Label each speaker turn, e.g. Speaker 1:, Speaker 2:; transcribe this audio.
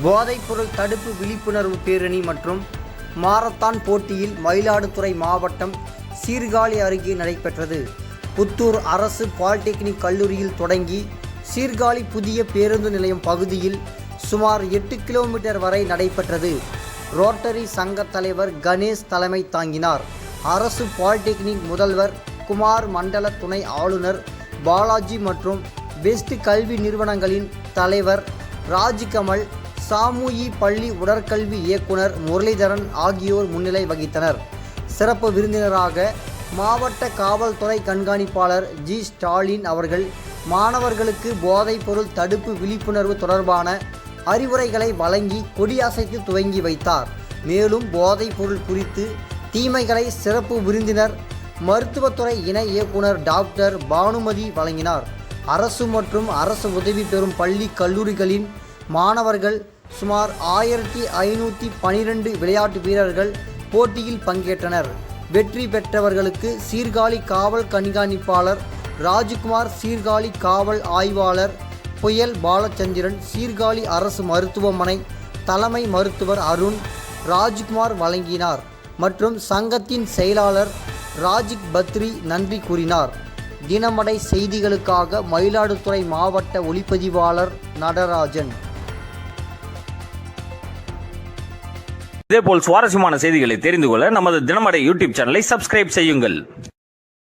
Speaker 1: போதைப்பொருள் தடுப்பு விழிப்புணர்வு பேரணி மற்றும் மாரத்தான் போட்டியில் மயிலாடுதுறை மாவட்டம் சீர்காழி அருகே நடைபெற்றது. புத்தூர் அரசு பாலிடெக்னிக் கல்லூரியில் தொடங்கி சீர்காழி புதிய பேருந்து நிலையம் பகுதியில் சுமார் 8 கிலோமீட்டர் வரை நடைபெற்றது. ரோட்டரி சங்க தலைவர் கணேஷ் தலைமை தாங்கினார். அரசு பாலிடெக்னிக் முதல்வர் குமார், மண்டல துணை ஆளுநர் பாலாஜி மற்றும் பெஸ்ட் கல்வி நிறுவனங்களின் தலைவர் ராஜ்கமல், சாமுயி பள்ளி உடற்கல்வி இயக்குனர் முரளிதரன் ஆகியோர் முன்னிலை வகித்தனர். சிறப்பு விருந்தினராக மாவட்ட காவல்துறை கண்காணிப்பாளர் ஜி. ஸ்டாலின் அவர்கள் மாணவர்களுக்கு போதைப்பொருள் தடுப்பு விழிப்புணர்வு தொடர்பான அறிவுரைகளை வழங்கி கொடியசைத்து துவங்கி வைத்தார். மேலும் போதைப்பொருள் குறித்து தீமைகளை சிறப்பு விருந்தினர் மருத்துவத்துறை இணை இயக்குனர் டாக்டர் பானுமதி வழங்கினார். அரசு மற்றும் அரசு உதவி பெறும் பள்ளி கல்லூரிகளின் மாணவர்கள் சுமார் 1512 விளையாட்டு வீரர்கள் போட்டியில் பங்கேற்றனர். வெற்றி பெற்றவர்களுக்கு சீர்காழி காவல் கண்காணிப்பாளர் ராஜ்குமார், சீர்காழி காவல் ஆய்வாளர் புயல் பாலச்சந்திரன், சீர்காழி அரசு மருத்துவமனை தலைமை மருத்துவர் அருண் ராஜ்குமார் வழங்கினார் மற்றும் சங்கத்தின் செயலாளர் ராஜிக் பத்ரி நன்றி கூறினார். தினமடை செய்திகளுக்காக மயிலாடுதுறை மாவட்ட ஒளிப்பதிவாளர் நடராஜன்.
Speaker 2: இதேபோல் சுவாரஸ்யமான செய்திகளை தெரிந்து கொள்ள நமது தினமடை யூடியூப் சேனலை சப்ஸ்கிரைப் செய்யுங்கள்.